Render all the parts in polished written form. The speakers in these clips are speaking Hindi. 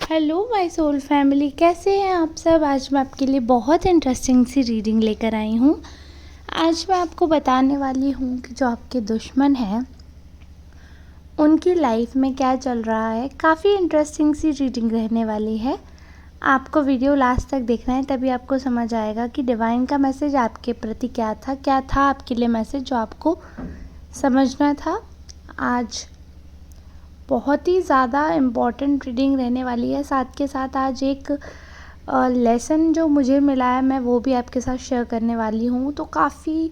हेलो माय सोल फैमिली, कैसे हैं आप सब। आज मैं आपके लिए बहुत इंटरेस्टिंग सी रीडिंग लेकर आई हूँ। आज मैं आपको बताने वाली हूँ कि जो आपके दुश्मन हैं उनकी लाइफ में क्या चल रहा है। काफ़ी इंटरेस्टिंग सी रीडिंग रहने वाली है। आपको वीडियो लास्ट तक देखना है, तभी आपको समझ आएगा कि डिवाइन का मैसेज आपके प्रति क्या था आपके लिए मैसेज जो आपको समझना था। आज बहुत ही ज़्यादा इम्पॉर्टेंट रीडिंग रहने वाली है। साथ के साथ आज एक लेसन जो मुझे मिला है मैं वो भी आपके साथ शेयर करने वाली हूँ। तो काफ़ी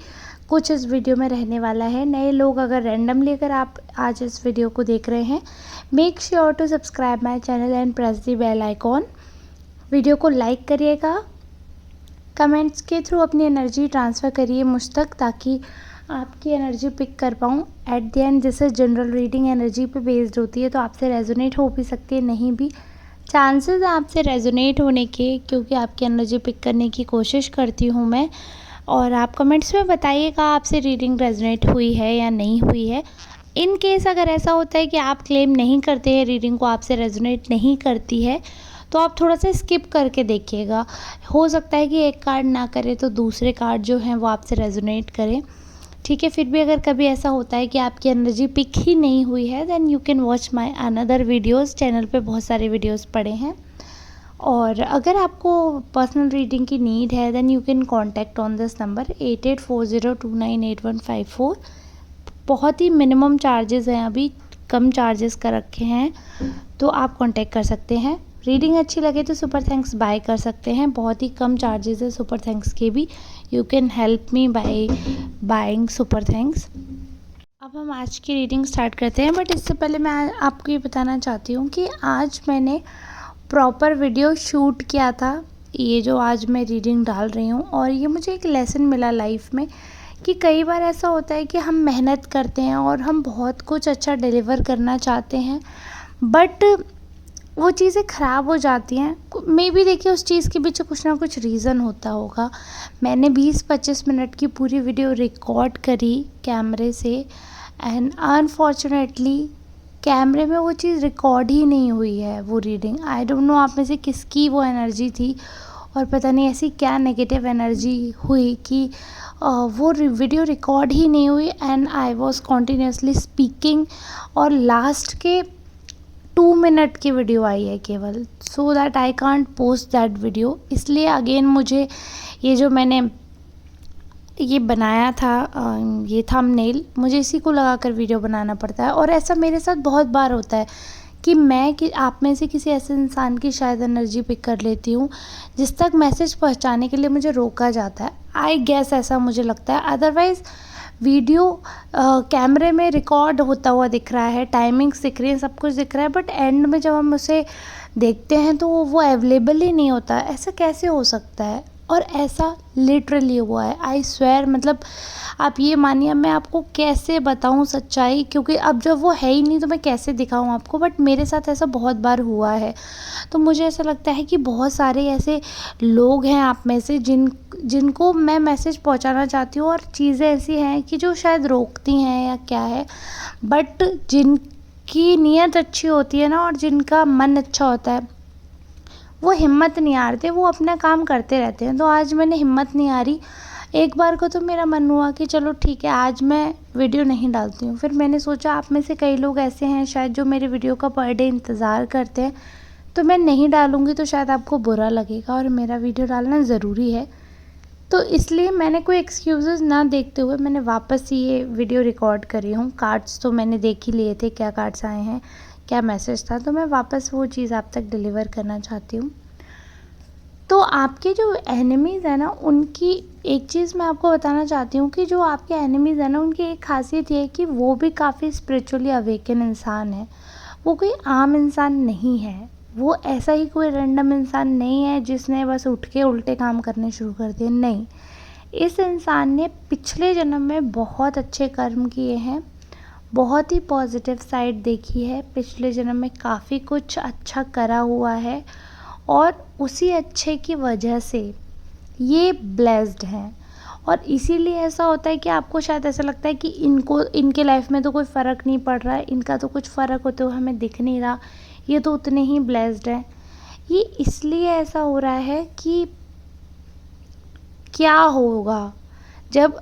कुछ इस वीडियो में रहने वाला है। नए लोग अगर रैंडमली अगर आप आज इस वीडियो को देख रहे हैं, make sure to subscribe my channel and press the bell icon. Video को लाइक करिएगा, कमेंट्स के थ्रू अपनी एनर्जी ट्रांसफ़र करिए मुझ तक, ताकि आपकी एनर्जी पिक कर पाऊँ। At the end this is general reading, energy पे बेस्ड होती है, तो आपसे रेजोनेट हो भी सकती है, नहीं भी। चांसेस हैं आपसे रेजोनेट होने के, क्योंकि आपकी एनर्जी पिक करने की कोशिश करती हूँ मैं। और आप कमेंट्स में बताइएगा आपसे रीडिंग रेजोनेट हुई है या नहीं हुई है। इन केस अगर ऐसा होता है कि आप क्लेम नहीं करते हैं रीडिंग को आपसे रेजोनेट नहीं करती है, तो आप थोड़ा सा स्किप करके देखिएगा। हो सकता है कि एक कार्ड ना करे तो दूसरे कार्ड जो हैं वो आपसे रेजोनेट करें, ठीक है। फिर भी अगर कभी ऐसा होता है कि आपकी एनर्जी पिक ही नहीं हुई है, then you can watch my another videos. Channel पे बहुत सारे वीडियोस पड़े हैं। और अगर आपको पर्सनल रीडिंग की नीड है, then you can contact on this number 8840298154। बहुत ही मिनिमम चार्जेस हैं, अभी कम चार्जेस कर रखे हैं, तो आप कांटेक्ट कर सकते हैं। रीडिंग अच्छी लगे तो सुपर थैंक्स बाय कर सकते हैं, बहुत ही कम चार्जेस है सुपर थैंक्स के भी। You can help me by buying super thanks. अब हम आज की रीडिंग स्टार्ट करते हैं, बट इससे पहले मैं आपको ये बताना चाहती हूँ कि आज मैंने प्रॉपर वीडियो शूट किया था, ये जो आज मैं रीडिंग डाल रही हूँ। और ये मुझे एक लेसन मिला लाइफ में कि कई बार ऐसा होता है कि हम मेहनत करते हैं और हम बहुत कुछ अच्छा डिलीवर करना चाहते हैं, बट वो चीज़ें ख़राब हो जाती हैं। मे बी देखिए उस चीज़ के पीछे कुछ ना कुछ रीज़न होता होगा। मैंने 20-25 मिनट की पूरी वीडियो रिकॉर्ड करी कैमरे से, एंड अनफॉर्चुनेटली कैमरे में वो चीज़ रिकॉर्ड ही नहीं हुई है, वो रीडिंग। आई डोंट नो आप में से किसकी वो एनर्जी थी, और पता नहीं ऐसी क्या नेगेटिव एनर्जी हुई कि वो वीडियो रिकॉर्ड ही नहीं हुई। And I was continuously speaking, और लास्ट के 2 मिनट की वीडियो आई है केवल, so that I can't post that video. इसलिए अगेन मुझे ये जो मैंने ये बनाया था ये थंबनेल, मुझे इसी को लगाकर वीडियो बनाना पड़ता है। और ऐसा मेरे साथ बहुत बार होता है कि आप में से किसी ऐसे इंसान की शायद एनर्जी पिक कर लेती हूँ जिस तक मैसेज पहुँचाने के लिए मुझे रोका जाता है। आई गेस ऐसा मुझे लगता है। अदरवाइज़ वीडियो कैमरे में रिकॉर्ड होता हुआ दिख रहा है, टाइमिंग्स दिख रही है, सब कुछ दिख रहा है, बट एंड में जब हम उसे देखते हैं तो वो अवेलेबल ही नहीं होता। ऐसा कैसे हो सकता है? और ऐसा लिटरली हुआ है, आई स्वेयर। मतलब आप ये मानिए, मैं आपको कैसे बताऊं सच्चाई, क्योंकि अब जब वो है ही नहीं तो मैं कैसे दिखाऊं आपको। बट मेरे साथ ऐसा बहुत बार हुआ है। तो मुझे ऐसा लगता है कि बहुत सारे ऐसे लोग हैं आप में से जिनको मैं मैसेज पहुंचाना चाहती हूँ, और चीज़ें ऐसी हैं कि जो शायद रोकती हैं या क्या है, बट जिनकी नीयत अच्छी होती है ना, और जिनका मन अच्छा होता है, वो हिम्मत नहीं हारते, वो अपना काम करते रहते हैं। तो आज मैंने हिम्मत नहीं हारी। एक बार को तो मेरा मन हुआ कि चलो ठीक है, आज मैं वीडियो नहीं डालती हूँ। फिर मैंने सोचा आप में से कई लोग ऐसे हैं शायद जो मेरे वीडियो का पर डे इंतज़ार करते हैं, तो मैं नहीं डालूँगी तो शायद आपको बुरा लगेगा, और मेरा वीडियो डालना ज़रूरी है। तो इसलिए मैंने कोई एक्सक्यूज़ेस ना देखते हुए मैंने वापस ये वीडियो रिकॉर्ड करी हूँ। कार्ड्स तो मैंने देख ही लिए थे, क्या कार्ड्स आए हैं, क्या मैसेज था, तो मैं वापस वो चीज़ आप तक डिलीवर करना चाहती हूँ। तो आपके जो एनिमीज़ हैं ना, उनकी एक चीज़ मैं आपको बताना चाहती हूँ कि जो आपके एनिमीज़ हैं ना, उनकी एक खासियत ये है कि वो भी काफ़ी स्पिरिचुअली अवेकन इंसान है। वो कोई आम इंसान नहीं है। वो ऐसा ही कोई रैंडम इंसान नहीं है जिसने बस उठ के उल्टे काम करने शुरू कर दिए, नहीं। इस इंसान ने पिछले जन्म में बहुत अच्छे कर्म किए हैं, बहुत ही पॉजिटिव साइड देखी है, पिछले जन्म में काफ़ी कुछ अच्छा करा हुआ है, और उसी अच्छे की वजह से ये ब्लेस्ड हैं। और इसीलिए ऐसा होता है कि आपको शायद ऐसा लगता है कि इनके लाइफ में तो कोई फ़र्क नहीं पड़ रहा है, इनका तो कुछ फ़र्क होते हुए हमें दिख नहीं रहा, ये तो उतने ही ब्लेस्ड हैं। ये इसलिए ऐसा हो रहा है कि क्या होगा जब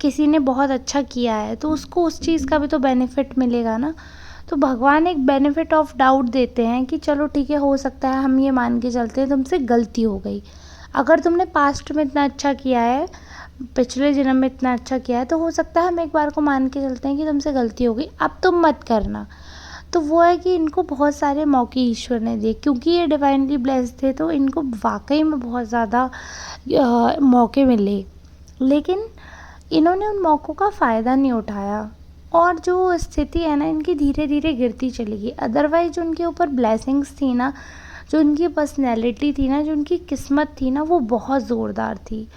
किसी ने बहुत अच्छा किया है तो उसको उस चीज़ का भी तो बेनिफिट मिलेगा ना। तो भगवान एक बेनिफिट ऑफ डाउट देते हैं कि चलो ठीक है, हो सकता है हम ये मान के चलते हैं तुमसे गलती हो गई। अगर तुमने पास्ट में इतना अच्छा किया है, पिछले जन्म में इतना अच्छा किया है, तो हो सकता है हम एक बार को मान के चलते हैं कि तुमसे गलती हो गई, अब तुम मत करना। तो वो है कि इनको बहुत सारे मौके ईश्वर ने दिए, क्योंकि ये डिवाइनली ब्लेस्ड थे तो इनको वाकई में बहुत ज़्यादा मौके मिले, लेकिन इन्होंने उन मौक़ों का फ़ायदा नहीं उठाया और जो स्थिति है ना इनकी धीरे धीरे गिरती चली गई। अदरवाइज जो उनके ऊपर ब्लेसिंग्स थी ना, जो उनकी पर्सनैलिटी थी ना, जो उनकी किस्मत थी ना, वो बहुत ज़ोरदार थी।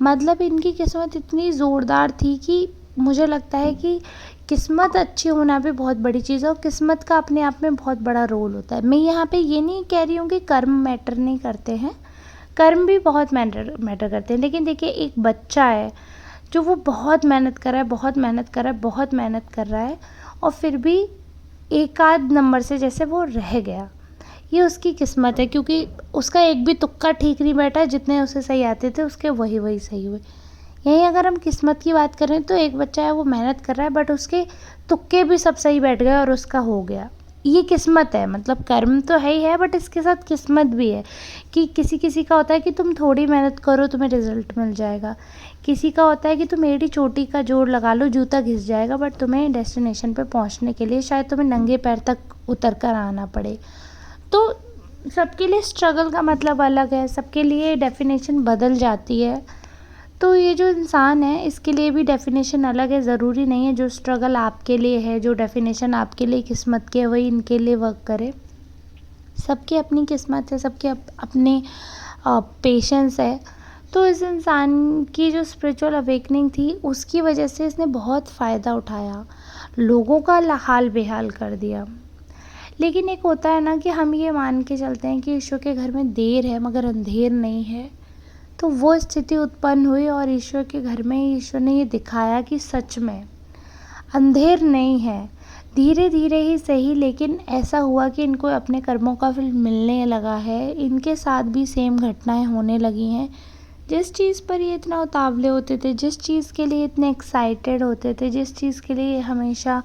मतलब इनकी किस्मत इतनी ज़ोरदार थी कि मुझे लगता है कि किस्मत अच्छी होना भी बहुत बड़ी चीज़ है और किस्मत का अपने आप में बहुत बड़ा रोल होता है। मैं यहाँ पे ये नहीं कह रही हूँ कि कर्म मैटर नहीं करते हैं, कर्म भी बहुत मैटर करते हैं। लेकिन देखिए, एक बच्चा है जो वो बहुत मेहनत कर रहा है, बहुत मेहनत कर रहा है, बहुत मेहनत कर रहा है और फिर भी एक आध नंबर से जैसे वो रह गया, ये उसकी किस्मत है, क्योंकि उसका एक भी तुक्का ठीक नहीं बैठा। जितने उसे सही आते थे उसके वही वही सही हुए। यहीं अगर हम किस्मत की बात करें तो एक बच्चा है, वो मेहनत कर रहा है बट उसके तुक्के भी सब सही बैठ गए और उसका हो गया। ये किस्मत है, मतलब कर्म तो है ही है बट इसके साथ किस्मत भी है कि किसी किसी का होता है कि तुम थोड़ी मेहनत करो तुम्हें रिजल्ट मिल जाएगा, किसी का होता है कि तुम एड़ी चोटी का जोर लगा लो जूता घिस जाएगा, बट तुम्हें डेस्टिनेशन पे पहुंचने के लिए शायद तुम्हें नंगे पैर तक उतर कर आना पड़े। तो सबके लिए स्ट्रगल का मतलब अलग है, सबके लिए डेफिनेशन बदल जाती है। तो ये जो इंसान है इसके लिए भी डेफिनेशन अलग है। ज़रूरी नहीं है जो स्ट्रगल आपके लिए है, जो डेफिनेशन आपके लिए किस्मत की है, वही इनके लिए वर्क करे। सबकी अपनी किस्मत है, सबके अपने पेशेंस है। तो इस इंसान की जो स्पिरिचुअल अवेकनिंग थी उसकी वजह से इसने बहुत फ़ायदा उठाया, लोगों का हाल बेहाल कर दिया। लेकिन एक होता है ना कि हम ये मान के चलते हैं कि ईश्वर के घर में देर है मगर अंधेर नहीं है। तो वो स्थिति उत्पन्न हुई और ईश्वर के घर में ईश्वर ने ये दिखाया कि सच में अंधेर नहीं है। धीरे धीरे ही सही, लेकिन ऐसा हुआ कि इनको अपने कर्मों का फल मिलने लगा है। इनके साथ भी सेम घटनाएं होने लगी हैं। जिस चीज़ पर ये इतना उतावले होते थे, जिस चीज़ के लिए इतने एक्साइटेड होते थे, जिस चीज़ के लिए हमेशा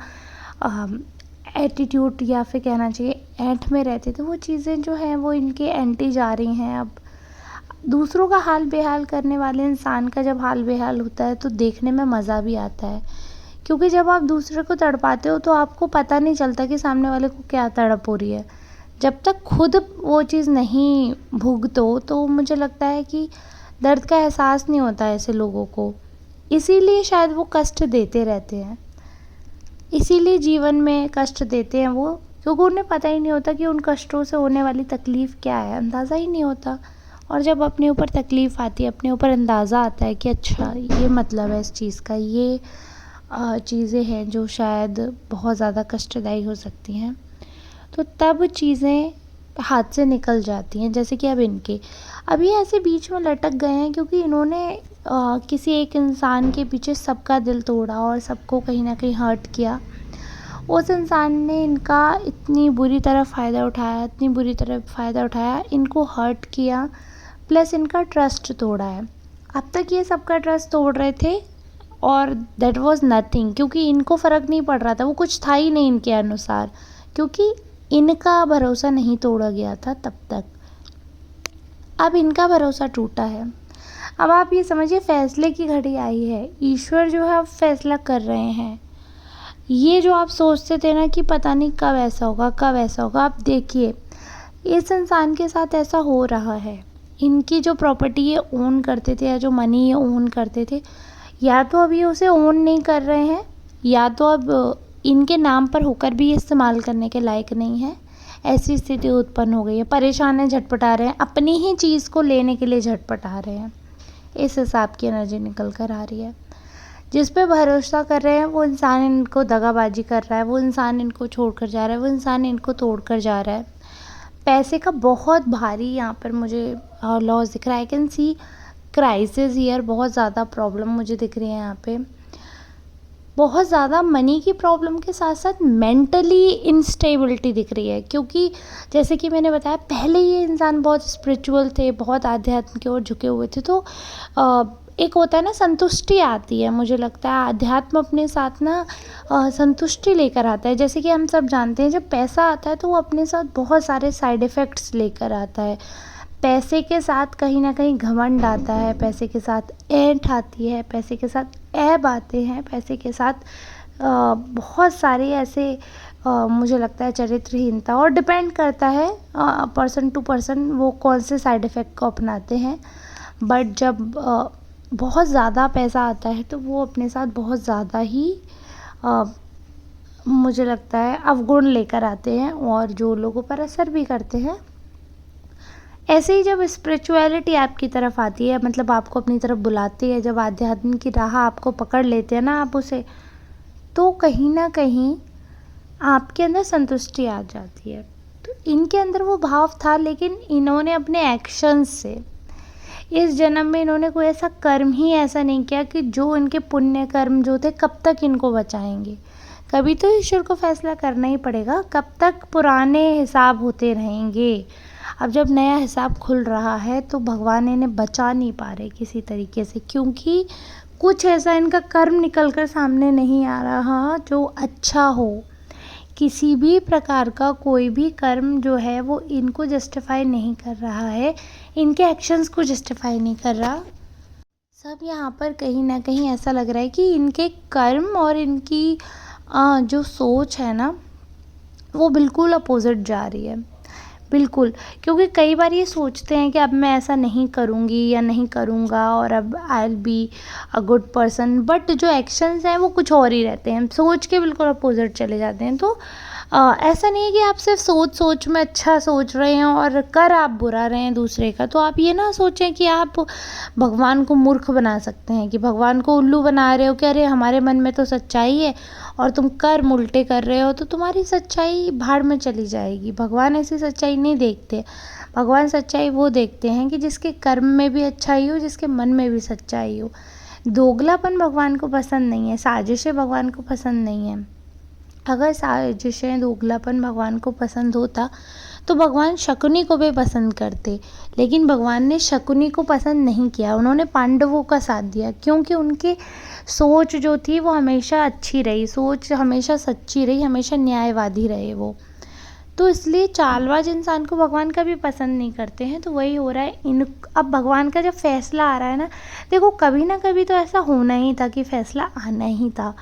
एटीट्यूड या फिर कहना चाहिए ऐंठ में रहते थे, वो चीज़ें जो हैं वो इनके एंटी जा रही हैं। अब दूसरों का हाल बेहाल करने वाले इंसान का जब हाल बेहाल होता है तो देखने में मज़ा भी आता है, क्योंकि जब आप दूसरे को तड़पाते हो तो आपको पता नहीं चलता कि सामने वाले को क्या तड़प हो रही है। जब तक खुद वो चीज़ नहीं भुगतो तो मुझे लगता है कि दर्द का एहसास नहीं होता है ऐसे लोगों को। इसीलिए शायद वो कष्ट देते रहते हैं, इसीलिए जीवन में कष्ट देते हैं वो, क्योंकि उन्हें पता ही नहीं होता कि उन कष्टों से होने वाली तकलीफ़ क्या है, अंदाज़ा ही नहीं होता। और जब अपने ऊपर तकलीफ़ आती है, अपने ऊपर अंदाज़ा आता है कि अच्छा ये मतलब है इस चीज़ का, ये चीज़ें हैं जो शायद बहुत ज़्यादा कष्टदायी हो सकती हैं, तो तब चीज़ें हाथ से निकल जाती हैं। जैसे कि अब इनके अभी ऐसे बीच में लटक गए हैं क्योंकि इन्होंने किसी एक इंसान के पीछे सबका दिल तोड़ा और सबको कहीं ना कहीं हर्ट किया। उस इंसान ने इनका इतनी बुरी तरह फ़ायदा उठाया, इतनी बुरी तरह फ़ायदा उठाया, इनको हर्ट किया, प्लस इनका ट्रस्ट तोड़ा है। अब तक ये सबका ट्रस्ट तोड़ रहे थे और दैट वाज नथिंग, क्योंकि इनको फ़र्क नहीं पड़ रहा था, वो कुछ था ही नहीं इनके अनुसार, क्योंकि इनका भरोसा नहीं तोड़ा गया था तब तक। अब इनका भरोसा टूटा है। अब आप ये समझिए फैसले की घड़ी आई है। ईश्वर जो है अब फैसला कर रहे हैं। ये जो आप सोचते थे ना कि पता नहीं कब ऐसा होगा, कब ऐसा होगा, आप देखिए इस इंसान के साथ ऐसा हो रहा है। इनकी जो प्रॉपर्टी ये ओन करते थे या जो मनी ये ओन करते थे, या तो अब ये उसे ओन नहीं कर रहे हैं, या तो अब इनके नाम पर होकर भी ये इस्तेमाल करने के लायक नहीं है। ऐसी स्थिति उत्पन्न हो गई है। परेशान है, झटपटा रहे हैं, अपनी ही चीज़ को लेने के लिए झटपटा रहे हैं। इस हिसाब की एनर्जी निकल कर आ रही है। जिस पे भरोसा कर रहे हैं वो इंसान इनको दगाबाजी कर रहा है, वो इंसान इनको छोड़कर जा रहा है, वो इंसान इनको तोड़कर जा रहा है। पैसे का बहुत भारी यहाँ पर मुझे लॉस दिख रहा है। I can see crisis here, बहुत ज़्यादा प्रॉब्लम मुझे दिख रही है यहाँ पे। बहुत ज़्यादा मनी की प्रॉब्लम के साथ साथ मेंटली इंस्टेबिलिटी दिख रही है, क्योंकि जैसे कि मैंने बताया पहले ये इंसान बहुत स्पिरिचुअल थे, बहुत आध्यात्म की ओर झुके हुए थे। तो एक होता है ना, संतुष्टि आती है, मुझे लगता है अध्यात्म अपने साथ ना संतुष्टि लेकर आता है। जैसे कि हम सब जानते हैं जब पैसा आता है तो वो अपने साथ बहुत सारे साइड इफ़ेक्ट्स लेकर आता है। पैसे के साथ कहीं न कहीं घमंड आता है, पैसे के साथ ऐंठ आती है, पैसे के साथ ऐब आते हैं, पैसे के साथ बहुत सारे ऐसे मुझे लगता है चरित्रहीनता, और डिपेंड करता है पर्सन टू पर्सन वो कौन से साइड इफ़ेक्ट को अपनाते हैं। बट जब बहुत ज़्यादा पैसा आता है तो वो अपने साथ बहुत ज़्यादा ही अ, मुझे लगता है अवगुण लेकर आते हैं और जो लोगों पर असर भी करते हैं। ऐसे ही जब स्पिरिचुअलिटी आपकी तरफ आती है, मतलब आपको अपनी तरफ बुलाती है, जब आध्यात्म की राह आपको पकड़ लेते हैं ना आप उसे, तो कहीं न कहीं आपके अंदर संतुष्टि आ जाती है। तो इनके अंदर वो भाव था, लेकिन इन्होंने अपने एक्शंस से इस जन्म में इन्होंने कोई ऐसा कर्म ही ऐसा नहीं किया कि जो इनके पुण्य कर्म जो थे कब तक इनको बचाएंगे। कभी तो ईश्वर को फैसला करना ही पड़ेगा, कब तक पुराने हिसाब होते रहेंगे। अब जब नया हिसाब खुल रहा है तो भगवान इन्हें बचा नहीं पा रहे किसी तरीके से, क्योंकि कुछ ऐसा इनका कर्म निकल कर सामने नहीं आ रहा जो अच्छा हो। किसी भी प्रकार का कोई भी कर्म जो है वो इनको जस्टिफाई नहीं कर रहा है, इनके एक्शंस को जस्टिफाई नहीं कर रहा। सब यहाँ पर कहीं ना कहीं ऐसा लग रहा है कि इनके कर्म और इनकी जो सोच है ना वो बिल्कुल अपोजिट जा रही है। बिल्कुल, क्योंकि कई बार ये सोचते हैं कि अब मैं ऐसा नहीं करूँगी या नहीं करूँगा और अब I will be a good person, but जो एक्शंस हैं वो कुछ और ही रहते हैं, सोच के बिल्कुल अपोजिट चले जाते हैं। तो ऐसा नहीं है कि आप सिर्फ सोच में अच्छा सोच रहे हैं और कर आप बुरा रहे हैं दूसरे का। तो आप ये ना सोचें कि आप भगवान को मूर्ख बना सकते हैं, कि भगवान को उल्लू बना रहे हो कि अरे हमारे मन में तो सच्चाई है और तुम कर्म उल्टे कर रहे हो तो तुम्हारी सच्चाई भाड़ में चली जाएगी। भगवान ऐसी सच्चाई नहीं देखते। भगवान सच्चाई वो देखते हैं कि जिसके कर्म में भी अच्छाई हो, जिसके मन में भी सच्चाई हो। दोगलापन भगवान को पसंद नहीं है, साजिशें भगवान को पसंद नहीं है। अगर साजिशें, दोगलापन भगवान को पसंद होता तो भगवान शकुनी को भी पसंद करते, लेकिन भगवान ने शकुनी को पसंद नहीं किया। उन्होंने पांडवों का साथ दिया क्योंकि उनकी सोच जो थी वो हमेशा अच्छी रही, सोच हमेशा सच्ची रही, हमेशा न्यायवादी रहे वो। तो इसलिए चालबाज इंसान को भगवान कभी पसंद नहीं करते हैं। तो वही हो रहा है इन अब भगवान का जब फैसला आ रहा है ना, देखो कभी ना कभी तो ऐसा होना ही था कि फैसला आना ही था।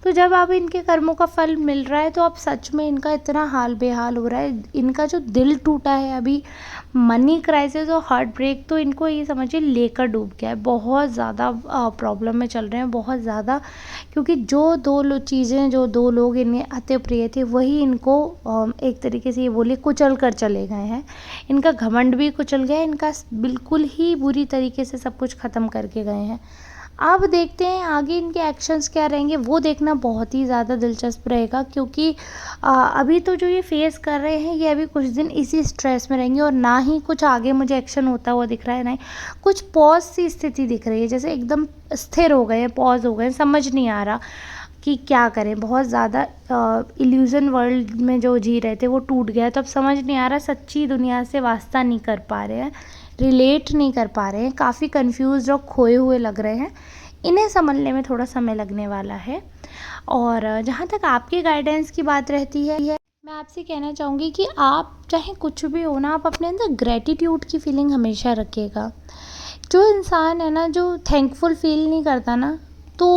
तो जब अब इनके कर्मों का फल मिल रहा है तो अब सच में इनका इतना हाल बेहाल हो रहा है, इनका जो दिल टूटा है अभी, मनी क्राइसिस और हार्ट ब्रेक तो इनको ये समझिए लेकर डूब गया है। बहुत ज़्यादा प्रॉब्लम में चल रहे हैं, बहुत ज़्यादा, क्योंकि जो चीज़ें, जो दो लोग इन्हें अति प्रिय थे वही इनको एक तरीके से ये बोलिए कुचल कर चले गए हैं। इनका घमंड भी कुचल गया, इनका बिल्कुल ही बुरी तरीके से सब कुछ ख़त्म करके गए हैं। अब देखते हैं आगे इनके एक्शंस क्या रहेंगे, वो देखना बहुत ही ज़्यादा दिलचस्प रहेगा, क्योंकि अभी तो जो ये फेस कर रहे हैं ये अभी कुछ दिन इसी स्ट्रेस में रहेंगे और ना ही कुछ आगे मुझे एक्शन होता हुआ दिख रहा है, ना ही कुछ पॉज सी स्थिति दिख रही है, जैसे एकदम स्थिर हो गए, पॉज हो गए, समझ नहीं आ रहा कि क्या करें। बहुत ज़्यादा इल्यूज़न वर्ल्ड में जो जी रहे थे वो टूट गया, तो अब समझ नहीं आ रहा, सच्ची दुनिया से वास्ता नहीं कर पा रहे हैं, रिलेट नहीं कर पा रहे हैं, काफ़ी कंफ्यूज और खोए हुए लग रहे हैं। इन्हें समझने में थोड़ा समय लगने वाला है। और जहाँ तक आपके गाइडेंस की बात रहती है, मैं आपसे कहना चाहूँगी कि आप चाहे कुछ भी हो ना, आप अपने अंदर ग्रेटिट्यूड की फीलिंग हमेशा रखिएगा। जो इंसान है ना, जो थैंकफुल फील नहीं करता ना, तो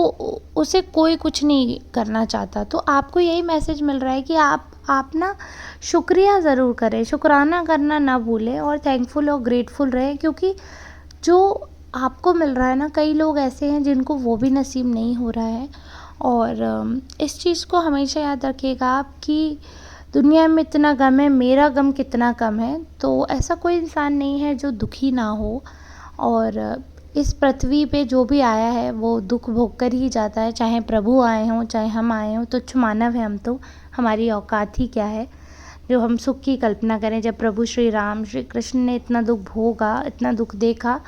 उसे कोई कुछ नहीं करना चाहता। तो आपको यही मैसेज मिल रहा है कि आप ना शुक्रिया ज़रूर करें, शुक्राना करना ना भूलें और थैंकफुल और ग्रेटफुल रहें, क्योंकि जो आपको मिल रहा है ना, कई लोग ऐसे हैं जिनको वो भी नसीब नहीं हो रहा है। और इस चीज़ को हमेशा याद रखिएगा आप कि दुनिया में इतना गम है, मेरा गम कितना कम है। तो ऐसा कोई इंसान नहीं है जो दुखी ना हो, और इस पृथ्वी पे जो भी आया है वो दुख भोग कर ही जाता है, चाहे प्रभु आए हों चाहे हम आए हों। तुच्छ मानव है हम तो, हमारी औकात ही क्या है जो हम सुख की कल्पना करें। जब प्रभु श्री राम, श्री कृष्ण ने इतना दुख भोगा, इतना दुख देखा,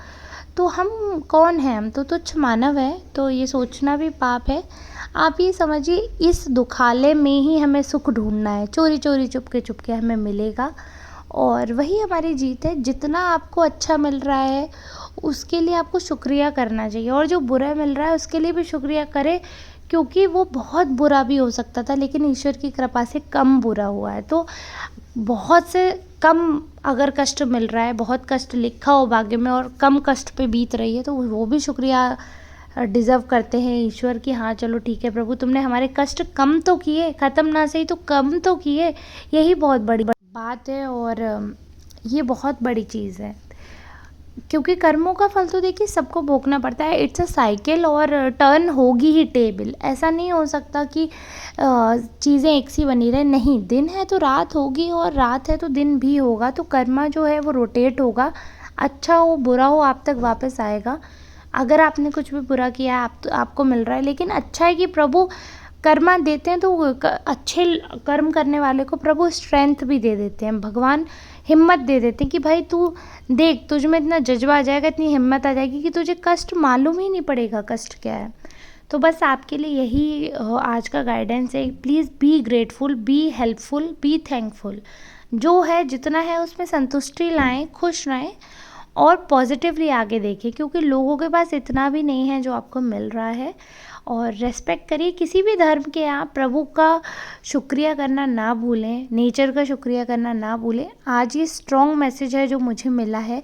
तो हम कौन हैं, हम तो तुच्छ मानव हैं, तो ये सोचना भी पाप है। आप ये समझिए इस दुखालय में ही हमें सुख ढूंढना है, चोरी चोरी चुपके हमें मिलेगा और वही हमारी जीत है। जितना आपको अच्छा मिल रहा है उसके लिए आपको शुक्रिया करना चाहिए, और जो बुरा मिल रहा है उसके लिए भी शुक्रिया करें, क्योंकि वो बहुत बुरा भी हो सकता था लेकिन ईश्वर की कृपा से कम बुरा हुआ है। तो बहुत से कम अगर कष्ट मिल रहा है, बहुत कष्ट लिखा हो भाग्य में और कम कष्ट पे बीत रही है, तो वो भी शुक्रिया डिज़र्व करते हैं ईश्वर की। हाँ चलो ठीक है प्रभु, तुमने हमारे कष्ट कम तो किए, ख़त्म ना सही तो कम तो किए, यही बहुत बड़ी बात है और ये बहुत बड़ी चीज़ है। क्योंकि कर्मों का फल तो देखिए सबको भोगना पड़ता है, इट्स अ साइकिल और टर्न होगी ही टेबल। ऐसा नहीं हो सकता कि चीज़ें एक सी बनी रहे, नहीं, दिन है तो रात होगी और रात है तो दिन भी होगा। तो कर्मा जो है वो रोटेट होगा, अच्छा हो बुरा हो आप तक वापस आएगा। अगर आपने कुछ भी बुरा किया है आपको मिल रहा है, लेकिन अच्छा है कि प्रभु कर्मा देते हैं तो अच्छे कर्म करने वाले को प्रभु स्ट्रेंथ भी दे देते हैं, भगवान हिम्मत दे देते हैं कि भाई तू देख, तुझ में इतना जज्बा आ जाएगा, इतनी हिम्मत आ जाएगी कि तुझे कष्ट मालूम ही नहीं पड़ेगा कष्ट क्या है। तो बस आपके लिए यही आज का गाइडेंस है, please be grateful, be helpful, be thankful. जो है जितना है उसमें संतुष्टि लाएं, खुश रहें और पॉजिटिवली आगे देखें, क्योंकि लोगों के पास इतना भी नहीं है जो आपको मिल रहा है। और रेस्पेक्ट करिए किसी भी धर्म के, आप प्रभु का शुक्रिया करना ना भूलें, नेचर का शुक्रिया करना ना भूलें। आज ये स्ट्रॉन्ग मैसेज है जो मुझे मिला है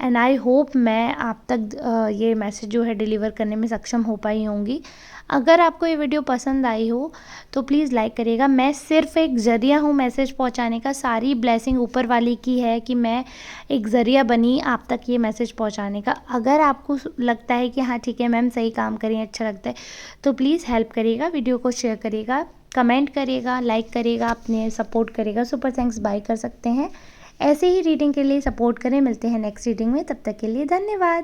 एंड आई होप मैं आप तक ये मैसेज जो है डिलीवर करने में सक्षम हो पाई होंगी। अगर आपको ये वीडियो पसंद आई हो तो प्लीज़ लाइक करिएगा। मैं सिर्फ एक ज़रिया हूँ मैसेज पहुँचाने का, सारी ब्लेसिंग ऊपर वाली की है कि मैं एक ज़रिया बनी आप तक ये मैसेज पहुँचाने का। अगर आपको लगता है कि हाँ ठीक है मैम सही काम करें, अच्छा लगता है, तो प्लीज़ हेल्प करिएगा, वीडियो को शेयर करिएगा, कमेंट करिएगा, लाइक करिएगा, अपने सपोर्ट करिएगा, सुपर थैंक्स बाय कर सकते हैं। ऐसे ही रीडिंग के लिए सपोर्ट करें। मिलते हैं नेक्स्ट रीडिंग में, तब तक के लिए धन्यवाद।